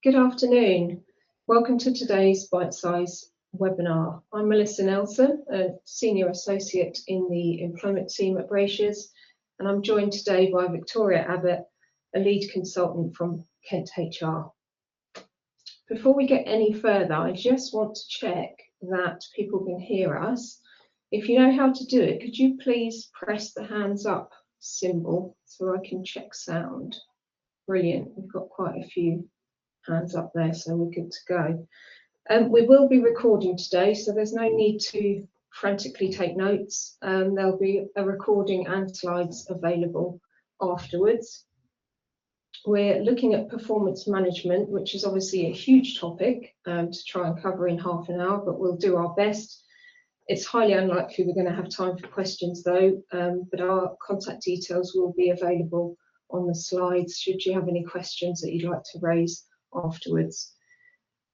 Good afternoon. Welcome to today's bite-sized webinar. I'm Melissa Nelson, a Senior Associate in the Employment Team at Braziers, and I'm joined today by Victoria Abbott, a Lead Consultant from Kent HR. Before we get any further, I just want to check that people can hear us. If you know how to do it, could you please press the hands up symbol so I can check sound? Brilliant, we've got quite a few hands up there, so we're good to go. We will be recording today, so there's no need to frantically take notes. There'll be a recording and slides available afterwards. We're looking at performance management, which is obviously a huge topic to try and cover in half an hour, but we'll do our best. It's highly unlikely we're going to have time for questions though, but our contact details will be available on the slides should you have any questions that you'd like to raise afterwards.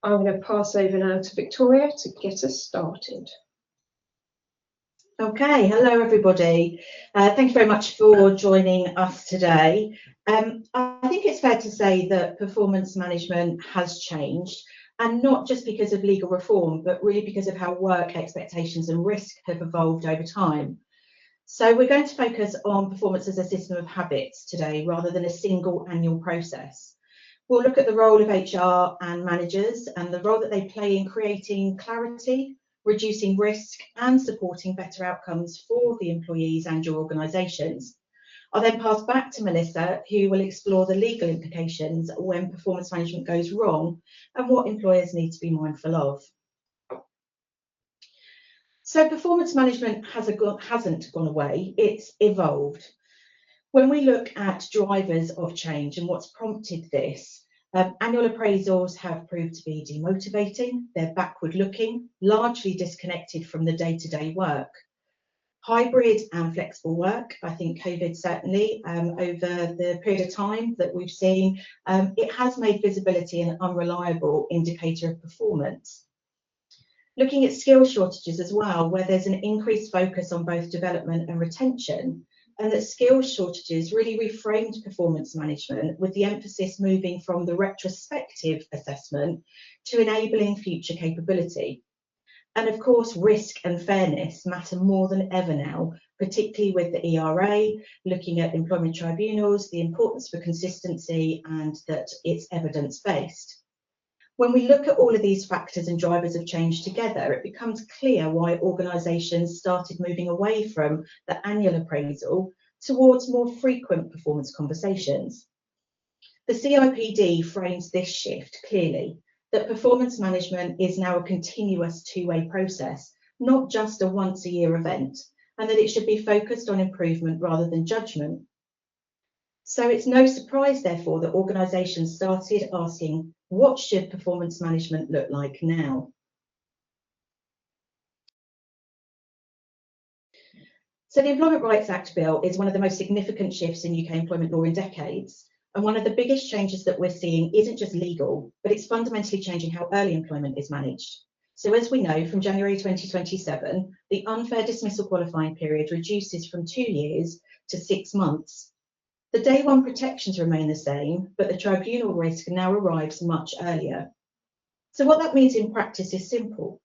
I'm going to pass over now to Victoria to get us started. Okay, hello everybody. Thank you very much for joining us today. I think it's fair to say that performance management has changed, and not just because of legal reform, but really because of how work expectations and risk have evolved over time. So we're going to focus on performance as a system of habits today, rather than a single annual process. We'll look at the role of HR and managers and the role that they play in creating clarity, reducing risk and supporting better outcomes for the employees and your organisations. I'll then pass back to Melissa, who will explore the legal implications when performance management goes wrong and what employers need to be mindful of. So performance management hasn't gone away, it's evolved. When we look at drivers of change and what's prompted this, annual appraisals have proved to be demotivating, they're backward looking, largely disconnected from the day-to-day work. Hybrid and flexible work, I think COVID certainly, over the period of time that we've seen, it has made visibility an unreliable indicator of performance. Looking at skill shortages as well, where there's an increased focus on both development and retention, and that skills shortages really reframed performance management with the emphasis moving from the retrospective assessment to enabling future capability. And of course, risk and fairness matter more than ever now, particularly with the ERA, looking at employment tribunals, the importance for consistency and that it's evidence-based. When we look at all of these factors and drivers of change together, it becomes clear why organisations started moving away from the annual appraisal towards more frequent performance conversations. The CIPD frames this shift clearly, that performance management is now a continuous two-way process, not just a once-a-year event, and that it should be focused on improvement rather than judgment. So it's no surprise, therefore, that organisations started asking, what should performance management look like now? So the Employment Rights Act bill is one of the most significant shifts in UK employment law in decades. And one of the biggest changes that we're seeing isn't just legal, but it's fundamentally changing how early employment is managed. So as we know, from January 2027, the unfair dismissal qualifying period reduces from 2 years to 6 months. The day one protections remain the same, but the tribunal risk now arrives much earlier. So what that means in practice is simple.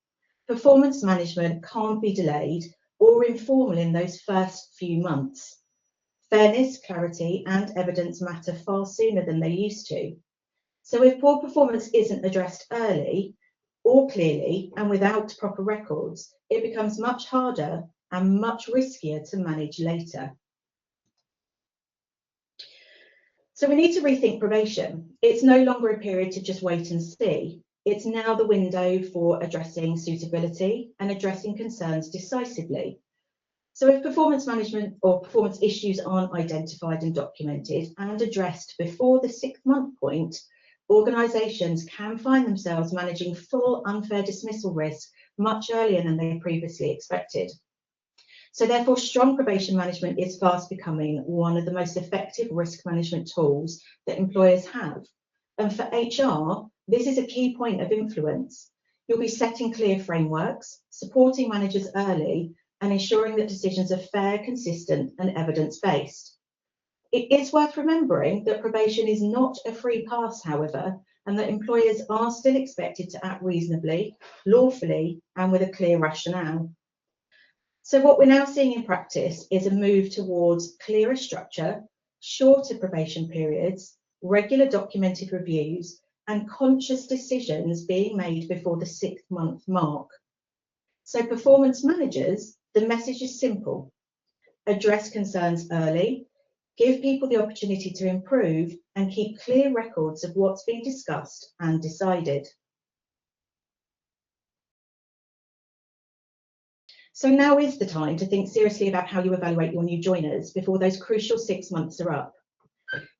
Performance management can't be delayed or informal in those first few months. Fairness, clarity and evidence matter far sooner than they used to. So if poor performance isn't addressed early or clearly and without proper records, it becomes much harder and much riskier to manage later. So we need to rethink probation. It's no longer a period to just wait and see. It's now the window for addressing suitability and addressing concerns decisively. So if performance management or performance issues aren't identified and documented and addressed before the 6-month point, organisations can find themselves managing full unfair dismissal risk much earlier than they previously expected. So therefore, strong probation management is fast becoming one of the most effective risk management tools that employers have. And for HR, this is a key point of influence. You'll be setting clear frameworks, supporting managers early, and ensuring that decisions are fair, consistent, and evidence-based. It is worth remembering that probation is not a free pass, however, and that employers are still expected to act reasonably, lawfully, and with a clear rationale. So what we're now seeing in practice is a move towards clearer structure, shorter probation periods, regular documented reviews, and conscious decisions being made before the 6-month mark. So performance managers, the message is simple: address concerns early, give people the opportunity to improve, and keep clear records of what's been discussed and decided. So now is the time to think seriously about how you evaluate your new joiners before those crucial 6 months are up.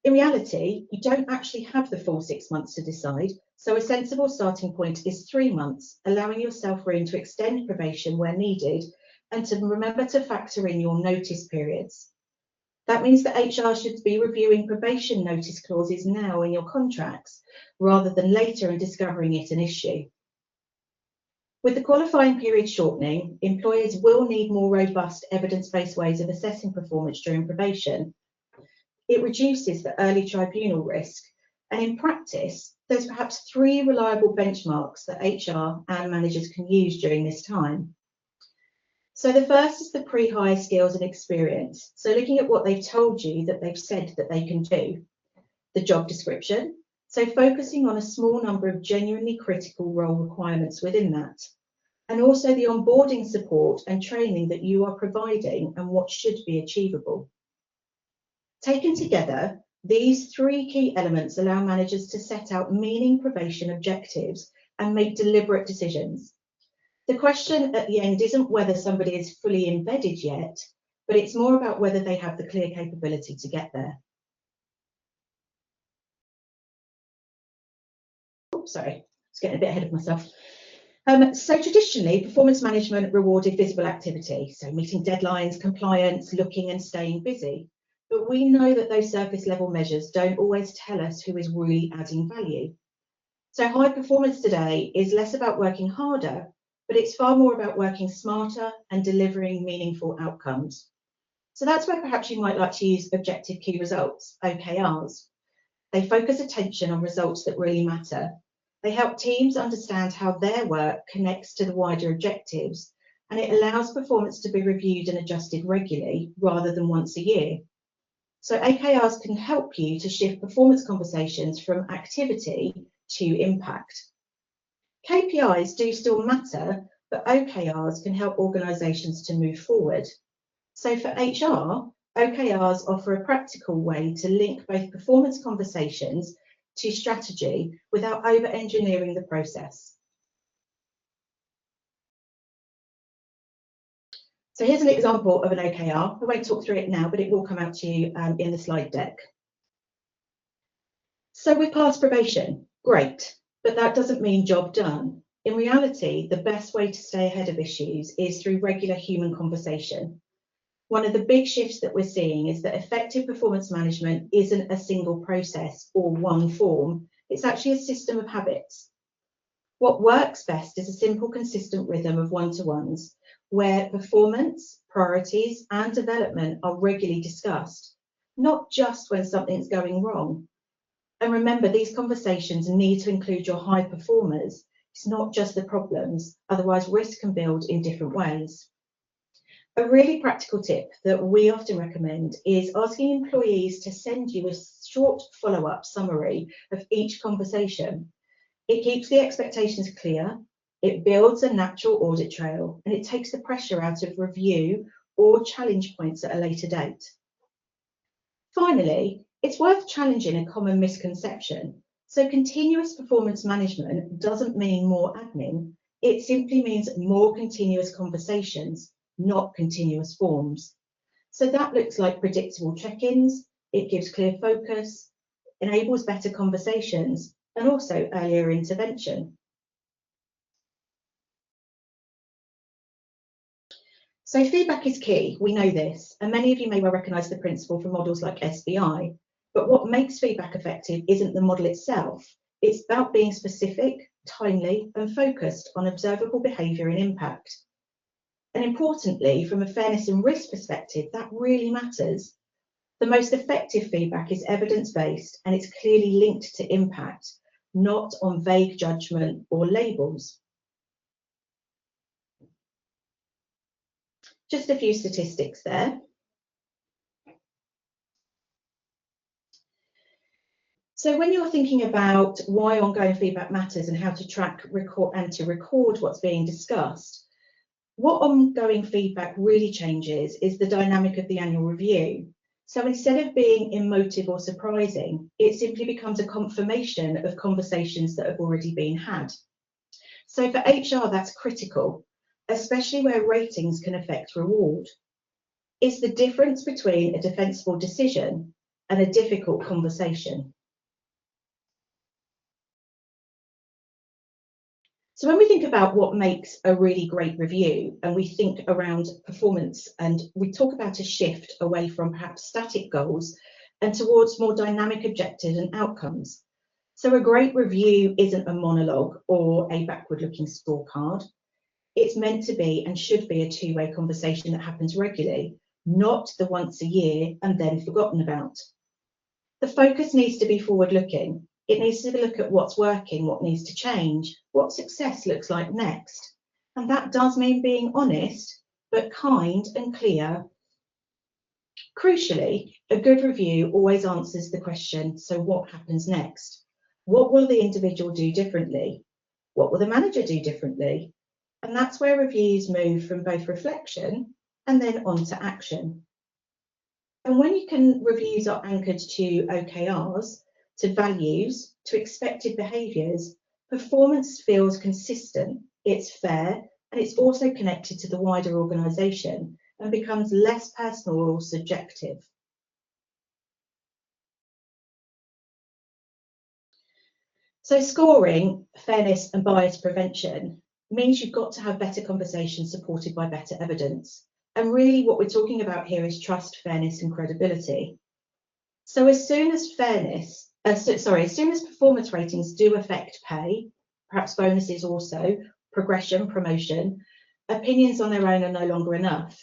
In reality, you don't actually have the full 6 months to decide, so a sensible starting point is 3 months, allowing yourself room to extend probation where needed and to remember to factor in your notice periods. That means that HR should be reviewing probation notice clauses now in your contracts, rather than later and discovering it an issue. With the qualifying period shortening, employers will need more robust evidence-based ways of assessing performance during probation. It reduces the early tribunal risk, and in practice, there's perhaps 3 reliable benchmarks that HR and managers can use during this time. So the first is the pre-hire skills and experience. So looking at what they've told you that they've said that they can do. The job description, so focusing on a small number of genuinely critical role requirements within that. And also the onboarding support and training that you are providing and what should be achievable. Taken together, these 3 key elements allow managers to set out meaning probation objectives and make deliberate decisions. The question at the end isn't whether somebody is fully embedded yet, but it's more about whether they have the clear capability to get there. Oops, sorry, I was getting a bit ahead of myself. So traditionally, performance management rewarded visible activity, so meeting deadlines, compliance, looking and staying busy. But we know that those surface level measures don't always tell us who is really adding value. So high performance today is less about working harder, but it's far more about working smarter and delivering meaningful outcomes. So that's where perhaps you might like to use objective key results, OKRs. They focus attention on results that really matter. They help teams understand how their work connects to the wider objectives, and it allows performance to be reviewed and adjusted regularly rather than once a year. So OKRs can help you to shift performance conversations from activity to impact. KPIs do still matter, but OKRs can help organisations to move forward. So for HR, OKRs offer a practical way to link both performance conversations to strategy without over-engineering the process. So here's an example of an OKR. I won't talk through it now, but it will come out to you in the slide deck. So we've passed probation, great, but that doesn't mean job done. In reality, the best way to stay ahead of issues is through regular human conversation. One of the big shifts that we're seeing is that effective performance management isn't a single process or one form. It's actually a system of habits. What works best is a simple, consistent rhythm of one-to-ones where performance, priorities, and development are regularly discussed, not just when something's going wrong. And remember, these conversations need to include your high performers. It's not just the problems, otherwise risk can build in different ways. A really practical tip that we often recommend is asking employees to send you a short follow-up summary of each conversation. It keeps the expectations clear, it builds a natural audit trail, and it takes the pressure out of review or challenge points at a later date. Finally, it's worth challenging a common misconception. So continuous performance management doesn't mean more admin, it simply means more continuous conversations, not continuous forms. So that looks like predictable check-ins, it gives clear focus, enables better conversations, and also earlier intervention. So feedback is key, we know this, and many of you may well recognise the principle from models like SBI, but what makes feedback effective isn't the model itself, it's about being specific, timely, and focused on observable behaviour and impact. And importantly, from a fairness and risk perspective, that really matters. The most effective feedback is evidence-based and it's clearly linked to impact, not on vague judgment or labels. Just a few statistics there. So when you're thinking about why ongoing feedback matters and how to track, record what's being discussed, what ongoing feedback really changes is the dynamic of the annual review. So instead of being emotive or surprising, it simply becomes a confirmation of conversations that have already been had. So for HR, that's critical, especially where ratings can affect reward. It's the difference between a defensible decision and a difficult conversation. So when we think about what makes a really great review and we think around performance, and we talk about a shift away from perhaps static goals and towards more dynamic objectives and outcomes. So a great review isn't a monologue or a backward-looking scorecard. It's meant to be and should be a two-way conversation that happens regularly, not the once a year and then forgotten about. The focus needs to be forward-looking. It needs to look at what's working, what needs to change, what success looks like next. And that does mean being honest, but kind and clear. Crucially, a good review always answers the question, so what happens next? What will the individual do differently? What will the manager do differently? And that's where reviews move from both reflection and then on to action. And when reviews are anchored to OKRs, to values, to expected behaviours, performance feels consistent, it's fair, and it's also connected to the wider organisation and becomes less personal or subjective. So scoring, fairness and bias prevention means you've got to have better conversations supported by better evidence. And really what we're talking about here is trust, fairness and credibility. So as soon as performance ratings do affect pay, perhaps bonuses also, progression, promotion, opinions on their own are no longer enough.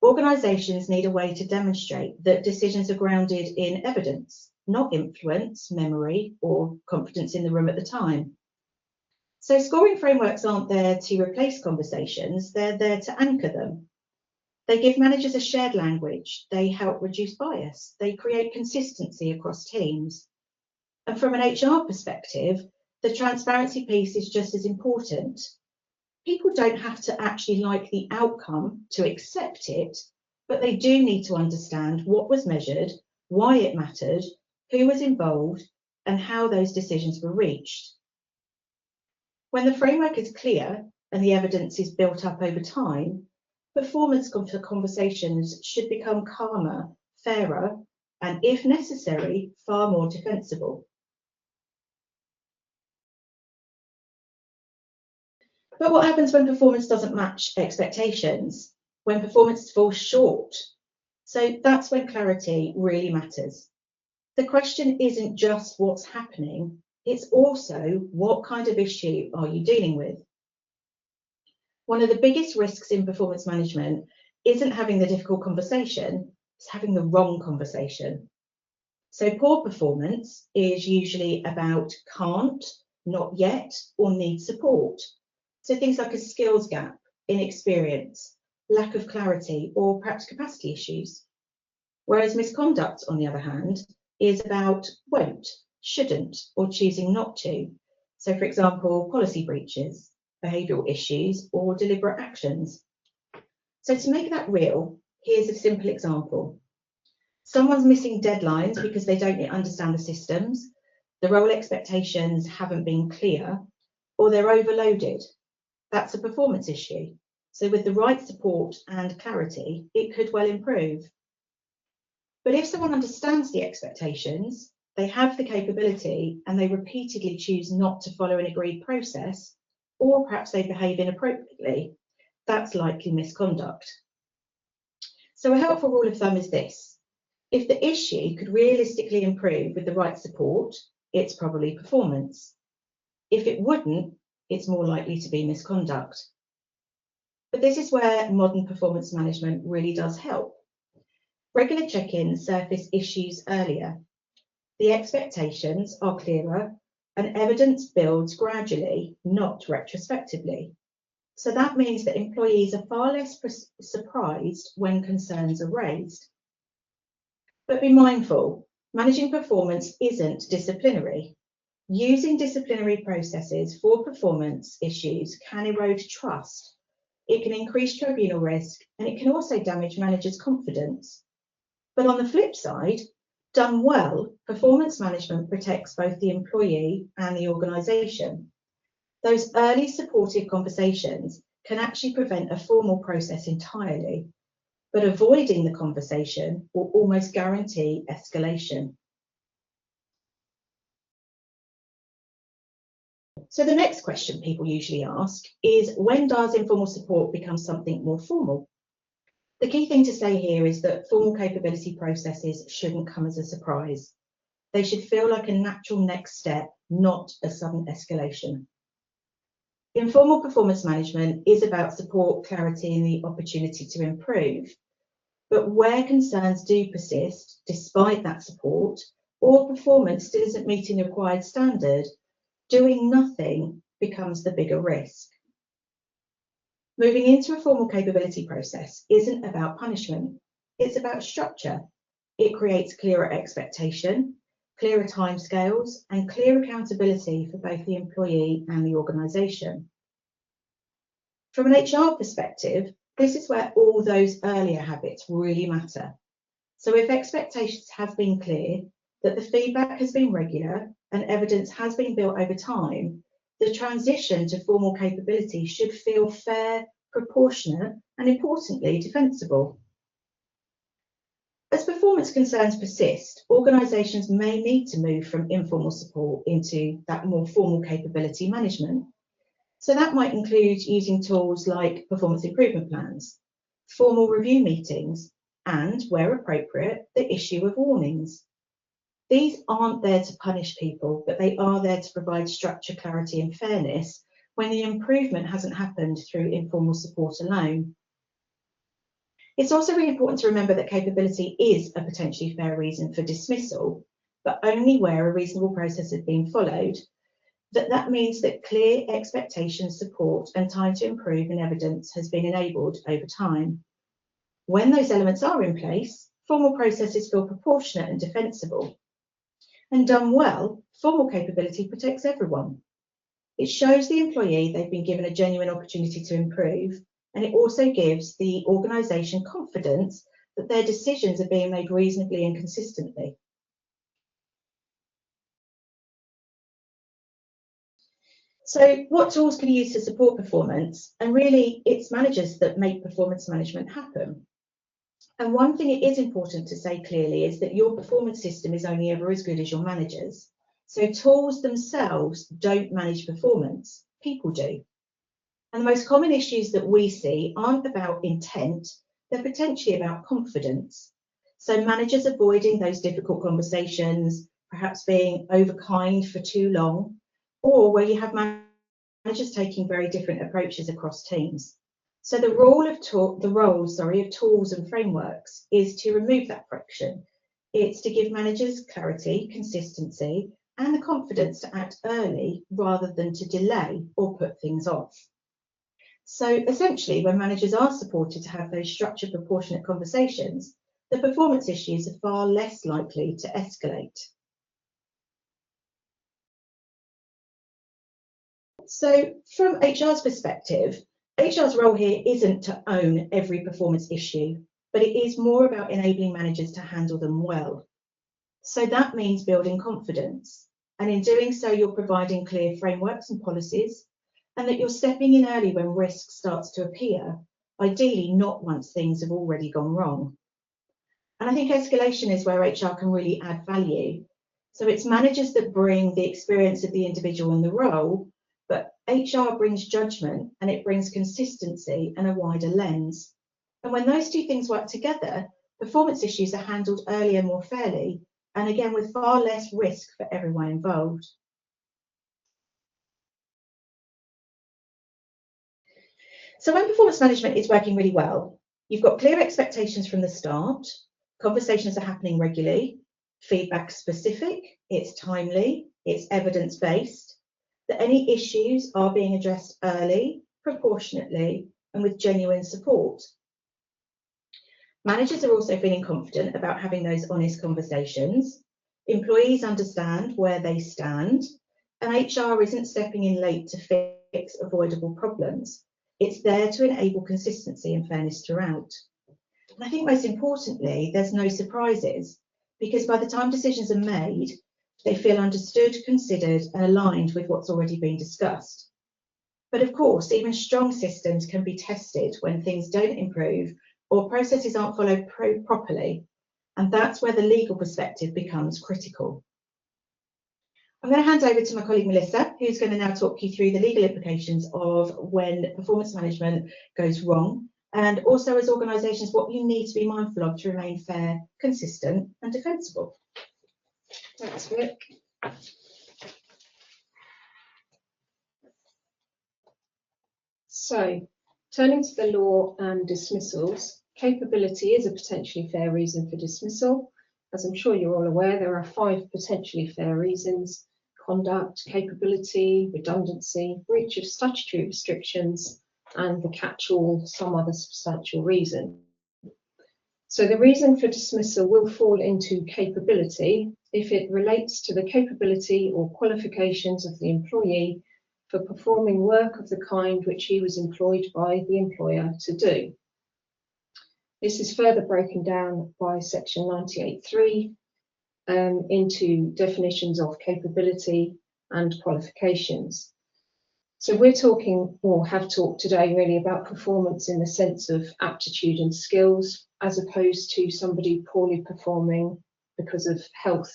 Organisations need a way to demonstrate that decisions are grounded in evidence, not influence, memory, or confidence in the room at the time. So scoring frameworks aren't there to replace conversations, they're there to anchor them. They give managers a shared language, they help reduce bias, they create consistency across teams. And from an HR perspective, the transparency piece is just as important. People don't have to actually like the outcome to accept it, but they do need to understand what was measured, why it mattered, who was involved, and how those decisions were reached. When the framework is clear and the evidence is built up over time, performance conversations should become calmer, fairer, and if necessary, far more defensible. But what happens when performance doesn't match expectations? When performance falls short? So that's when clarity really matters. The question isn't just what's happening, it's also what kind of issue are you dealing with? One of the biggest risks in performance management isn't having the difficult conversation, it's having the wrong conversation. So poor performance is usually about can't, not yet, or need support. So things like a skills gap, inexperience, lack of clarity, or perhaps capacity issues. Whereas misconduct, on the other hand, is about won't, shouldn't, or choosing not to. So for example, policy breaches, behavioural issues, or deliberate actions. So to make that real, here's a simple example. Someone's missing deadlines because they don't yet understand the systems, the role expectations haven't been clear, or they're overloaded. That's a performance issue. So with the right support and clarity, it could well improve. But if someone understands the expectations, they have the capability and they repeatedly choose not to follow an agreed process, or perhaps they behave inappropriately, that's likely misconduct. So a helpful rule of thumb is this. If the issue could realistically improve with the right support, it's probably performance. If it wouldn't, it's more likely to be misconduct. But this is where modern performance management really does help. Regular check-ins surface issues earlier. The expectations are clearer, and evidence builds gradually, not retrospectively. So that means that employees are far less surprised when concerns are raised. But be mindful, managing performance isn't disciplinary. Using disciplinary processes for performance issues can erode trust. It can increase tribunal risk, and it can also damage managers' confidence. But on the flip side, done well, performance management protects both the employee and the organisation. Those early supportive conversations can actually prevent a formal process entirely, but avoiding the conversation will almost guarantee escalation. So the next question people usually ask is, when does informal support become something more formal? The key thing to say here is that formal capability processes shouldn't come as a surprise. They should feel like a natural next step, not a sudden escalation. Informal performance management is about support, clarity, and the opportunity to improve. But where concerns do persist, despite that support, or performance still isn't meeting the required standard, doing nothing becomes the bigger risk. Moving into a formal capability process isn't about punishment, it's about structure. It creates clearer expectation, clearer timescales, and clear accountability for both the employee and the organisation. From an HR perspective, this is where all those earlier habits really matter. So if expectations have been clear, that the feedback has been regular, and evidence has been built over time, the transition to formal capability should feel fair, proportionate, and importantly, defensible. As performance concerns persist, organisations may need to move from informal support into that more formal capability management. So that might include using tools like performance improvement plans, formal review meetings, and, where appropriate, the issue of warnings. These aren't there to punish people, but they are there to provide structure, clarity, and fairness when the improvement hasn't happened through informal support alone. It's also really important to remember that capability is a potentially fair reason for dismissal, but only where a reasonable process has been followed. That means that clear expectations, support, and time to improve in evidence has been enabled over time. When those elements are in place, formal processes feel proportionate and defensible. And done well, formal capability protects everyone. It shows the employee they've been given a genuine opportunity to improve, and it also gives the organisation confidence that their decisions are being made reasonably and consistently. So what tools can you use to support performance? And really, it's managers that make performance management happen. And one thing it is important to say clearly is that your performance system is only ever as good as your managers. So tools themselves don't manage performance, people do. And the most common issues that we see aren't about intent, they're potentially about confidence. So managers avoiding those difficult conversations, perhaps being overkind for too long, or where you have managers taking very different approaches across teams. So the role of tools and frameworks is to remove that friction. It's to give managers clarity, consistency, and the confidence to act early rather than to delay or put things off. So essentially, when managers are supported to have those structured, proportionate conversations, the performance issues are far less likely to escalate. So from HR's perspective, HR's role here isn't to own every performance issue, but it is more about enabling managers to handle them well. So that means building confidence. And in doing so, you're providing clear frameworks and policies, and that you're stepping in early when risk starts to appear, ideally not once things have already gone wrong. And I think escalation is where HR can really add value. So it's managers that bring the experience of the individual in the role, but HR brings judgment and it brings consistency and a wider lens. And when those two things work together, performance issues are handled earlier more fairly, and again with far less risk for everyone involved. So when performance management is working really well, you've got clear expectations from the start, conversations are happening regularly, feedback specific, it's timely, it's evidence-based, that any issues are being addressed early, proportionately, and with genuine support. Managers are also feeling confident about having those honest conversations. Employees understand where they stand, and HR isn't stepping in late to fix avoidable problems. It's there to enable consistency and fairness throughout. And I think most importantly, there's no surprises, because by the time decisions are made, they feel understood, considered, and aligned with what's already been discussed. But of course, even strong systems can be tested when things don't improve or processes aren't followed properly. And that's where the legal perspective becomes critical. I'm going to hand over to my colleague Melissa, who's going to now talk you through the legal implications of when performance management goes wrong, and also as organisations what you need to be mindful of to remain fair, consistent and defensible. Thanks, Vic. So, turning to the law and dismissals, capability is a potentially fair reason for dismissal. As I'm sure you're all aware, there are 5 potentially fair reasons: conduct, capability, redundancy, breach of statutory restrictions, and the catch-all, some other substantial reason. So the reason for dismissal will fall into capability if it relates to the capability or qualifications of the employee for performing work of the kind which he was employed by the employer to do. This is further broken down by section 98.3 into definitions of capability and qualifications. So we're talking, or have talked today, really about performance in the sense of aptitude and skills, as opposed to somebody poorly performing because of health.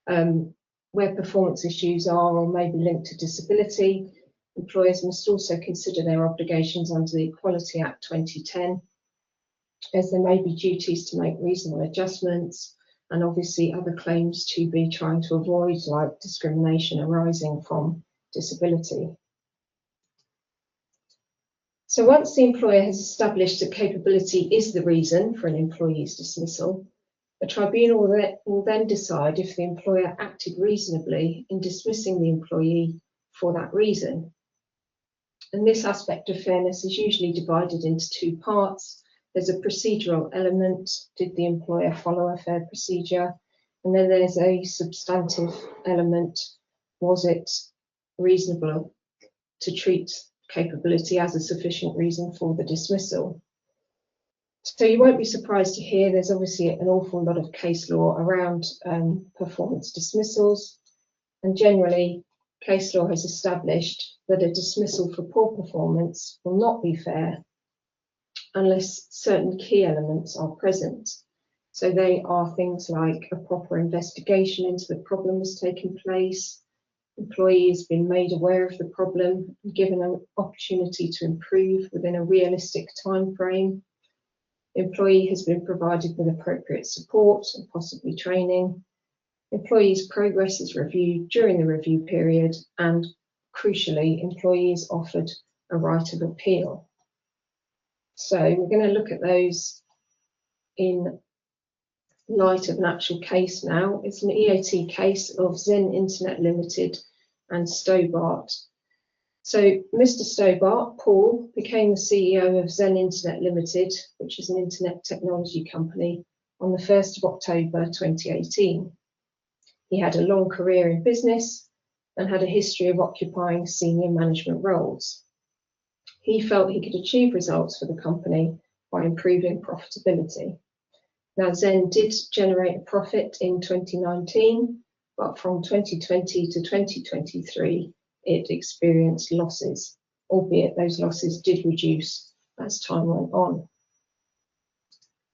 Where performance issues are or may be linked to disability, employers must also consider their obligations under the Equality Act 2010, as there may be duties to make reasonable adjustments and obviously other claims to be trying to avoid, like discrimination arising from disability. So once the employer has established that capability is the reason for an employee's dismissal, a tribunal will then decide if the employer acted reasonably in dismissing the employee for that reason. And this aspect of fairness is usually divided into 2 parts. There's a procedural element: did the employer follow a fair procedure? And then there's a substantive element: was it reasonable to treat capability as a sufficient reason for the dismissal? So you won't be surprised to hear there's obviously an awful lot of case law around performance dismissals, and generally case law has established that a dismissal for poor performance will not be fair unless certain key elements are present. So they are things like a proper investigation into the problem has taken place, employee has been made aware of the problem and given an opportunity to improve within a realistic time frame, employee has been provided with appropriate support and possibly training, employee's progress is reviewed during the review period, and crucially, employee is offered a right of appeal. So we're going to look at those in light of an actual case now. It's an EAT case of Zen Internet Limited and Stobart. So Mr. Stobart, Paul, became the CEO of Zen Internet Limited, which is an internet technology company, on the 1st of October 2018. He had a long career in business and had a history of occupying senior management roles. He felt he could achieve results for the company by improving profitability. Now, Zen did generate a profit in 2019, but from 2020 to 2023, it experienced losses, albeit those losses did reduce as time went on.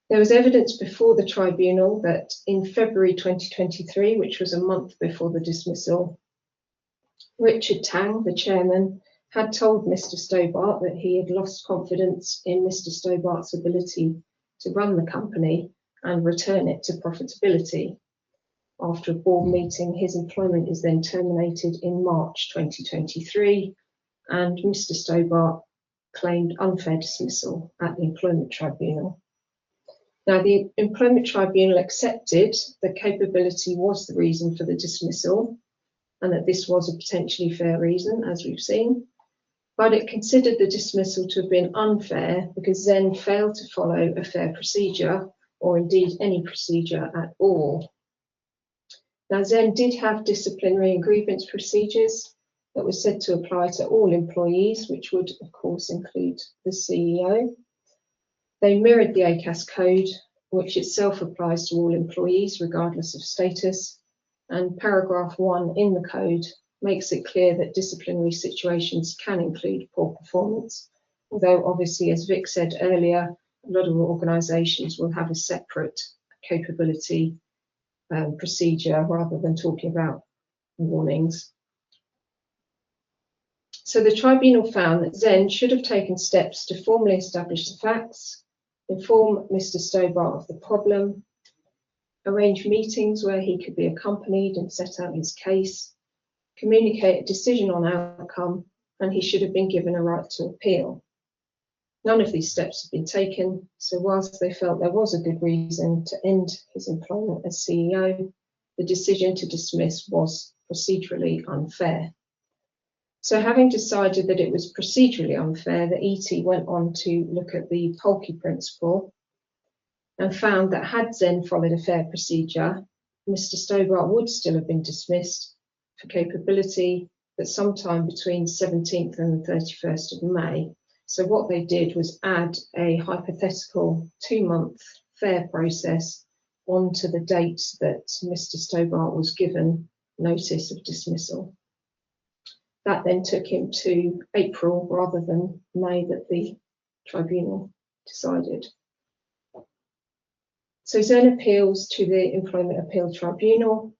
There was evidence before the tribunal that in February 2023, which was a month before the dismissal, Richard Tang, the chairman, had told Mr. Stobart that he had lost confidence in Mr. Stobart's ability to run the company and return it to profitability. After a board meeting, his employment is then terminated in March 2023, and Mr. Stobart claimed unfair dismissal at the Employment Tribunal. Now, the Employment Tribunal accepted that capability was the reason for the dismissal, and that this was a potentially fair reason, as we've seen. But it considered the dismissal to have been unfair because Zen failed to follow a fair procedure, or indeed any procedure at all. Now, Zen did have disciplinary and grievance procedures that were said to apply to all employees, which would, of course, include the CEO. They mirrored the ACAS code, which itself applies to all employees, regardless of status. And paragraph 1 in the code makes it clear that disciplinary situations can include poor performance, although obviously, as Vic said earlier, a lot of organisations will have a separate capability procedure rather than talking about warnings. So the tribunal found that Zen should have taken steps to formally establish the facts, inform Mr. Stobart of the problem, arrange meetings where he could be accompanied and set out his case, communicate a decision on outcome, and he should have been given a right to appeal. None of these steps have been taken, so whilst they felt there was a good reason to end his employment as CEO, the decision to dismiss was procedurally unfair. So having decided that it was procedurally unfair, the ET went on to look at the Polke principle and found that had Zen followed a fair procedure, Mr. Stobart would still have been dismissed for capability, but sometime between 17th and the 31st of May. So what they did was add a hypothetical 2-month fair process onto the date that Mr. Stobart was given notice of dismissal. That then took him to April rather than May that the tribunal decided. So Zen appeals to the Employment Appeal Tribunal,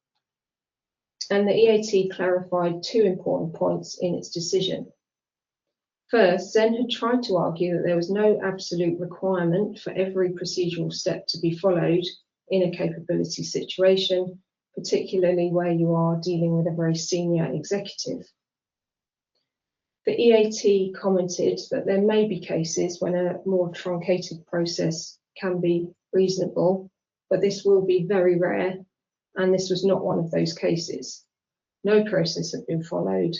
and the EAT clarified 2 important points in its decision. First, Zen had tried to argue that there was no absolute requirement for every procedural step to be followed in a capability situation, particularly where you are dealing with a very senior executive. The EAT commented that there may be cases when a more truncated process can be reasonable, but this will be very rare, and this was not one of those cases. No process had been followed,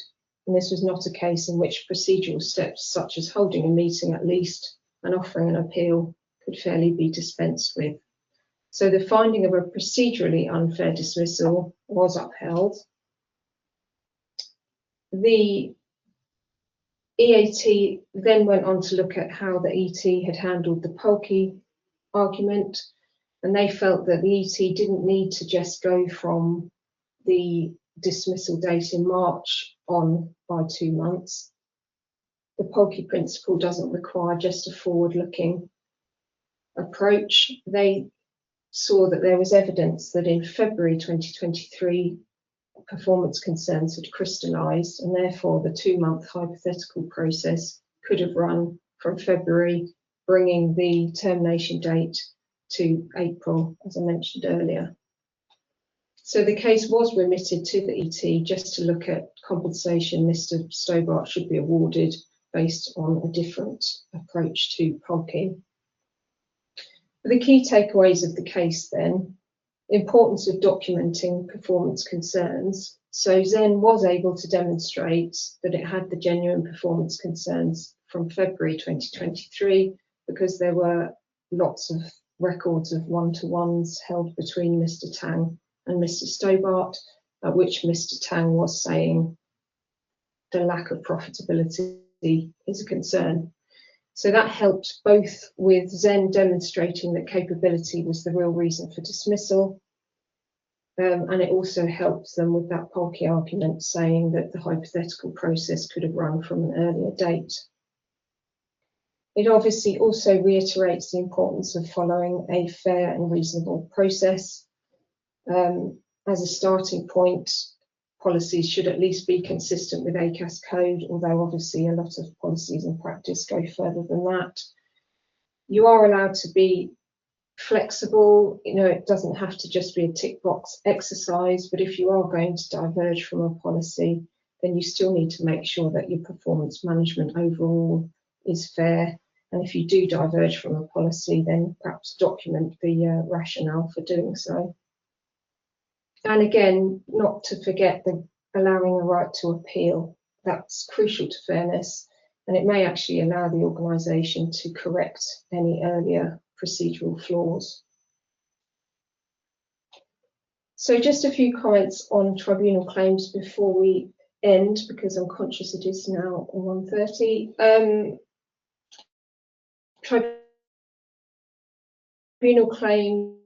and this was not a case in which procedural steps such as holding a meeting at least and offering an appeal could fairly be dispensed with. So the finding of a procedurally unfair dismissal was upheld. The EAT then went on to look at how the ET had handled the Polke argument, and they felt that the ET didn't need to just go from the dismissal date in March on by 2 months. The Polke principle doesn't require just a forward-looking approach. They saw that there was evidence that in February 2023, performance concerns had crystallised, and therefore the 2-month hypothetical process could have run from February, bringing the termination date to April, as I mentioned earlier. So the case was remitted to the ET just to look at compensation Mr. Stobart should be awarded based on a different approach to Polke. The key takeaways of the case then: importance of documenting performance concerns. So Zen was able to demonstrate that it had the genuine performance concerns from February 2023 because there were lots of records of one-to-ones held between Mr. Tang and Mr. Stobart, at which Mr. Tang was saying the lack of profitability is a concern. So that helped both with Zen demonstrating that capability was the real reason for dismissal, and it also helped them with that Polke argument saying that the hypothetical process could have run from an earlier date. It obviously also reiterates the importance of following a fair and reasonable process. As a starting point, policies should at least be consistent with ACAS code, although obviously a lot of policies in practice go further than that. You are allowed to be flexible. It doesn't have to just be a tick box exercise, but if you are going to diverge from a policy, then you still need to make sure that your performance management overall is fair. And if you do diverge from a policy, then perhaps document the rationale for doing so. And again, not to forget the allowing a right to appeal. That's crucial to fairness, and it may actually allow the organisation to correct any earlier procedural flaws. So just a few comments on tribunal claims before we end, because I'm conscious it is now 1:30. Tribunal claims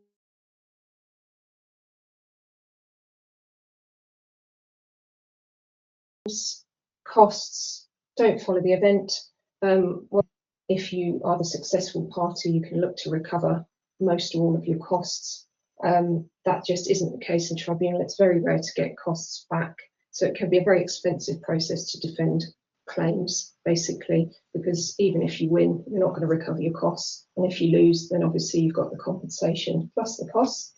costs don't follow the event. Well, if you are the successful party, you can look to recover most or all of your costs. That just isn't the case in tribunal. It's very rare to get costs back. So it can be a very expensive process to defend claims, basically, because even if you win, you're not going to recover your costs. And if you lose, then obviously you've got the compensation plus the costs.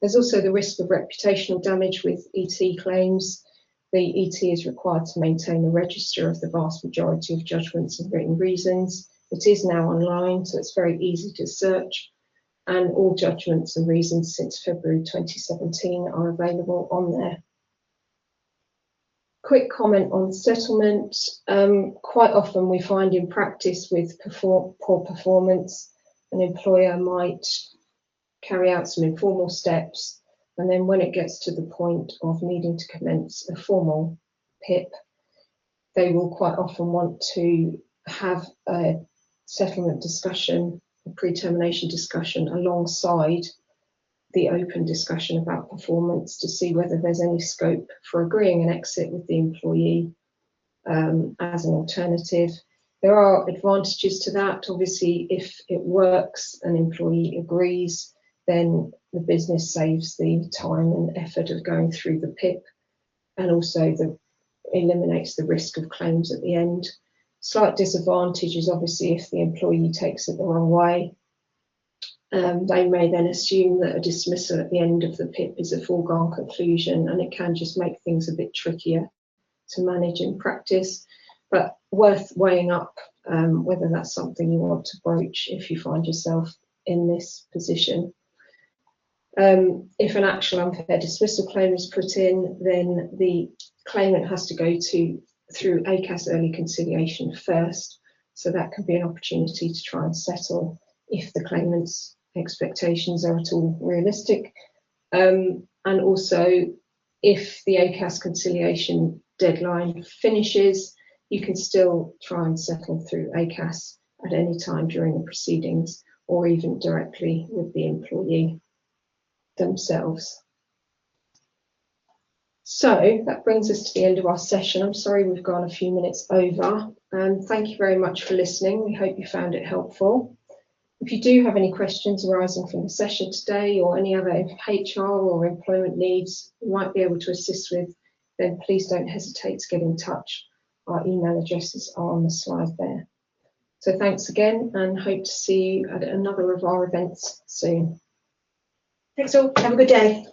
There's also the risk of reputational damage with ET claims. The ET is required to maintain a register of the vast majority of judgments and written reasons. It is now online, so it's very easy to search. And all judgments and reasons since February 2017 are available on there. Quick comment on settlement. Quite often we find in practice with poor performance, an employer might carry out some informal steps, and then when it gets to the point of needing to commence a formal PIP, they will quite often want to have a settlement discussion, a pre-termination discussion alongside the open discussion about performance to see whether there's any scope for agreeing an exit with the employee as an alternative. There are advantages to that. Obviously, if it works, an employee agrees, then the business saves the time and effort of going through the PIP, and also eliminates the risk of claims at the end. Slight disadvantage is obviously if the employee takes it the wrong way. They may then assume that a dismissal at the end of the PIP is a foregone conclusion, and it can just make things a bit trickier to manage in practice, but worth weighing up whether that's something you want to broach if you find yourself in this position. If an actual unfair dismissal claim is put in, then the claimant has to go through ACAS early conciliation first, so that can be an opportunity to try and settle if the claimant's expectations are at all realistic. And also, if the ACAS conciliation deadline finishes, you can still try and settle through ACAS at any time during the proceedings, or even directly with the employee themselves. So that brings us to the end of our session. I'm sorry we've gone a few minutes over. Thank you very much for listening. We hope you found it helpful. If you do have any questions arising from the session today, or any other HR or employment needs we might be able to assist with, then please don't hesitate to get in touch. Our email addresses are on the slide there. So thanks again, and hope to see you at another of our events soon. Thanks all. Have a good day.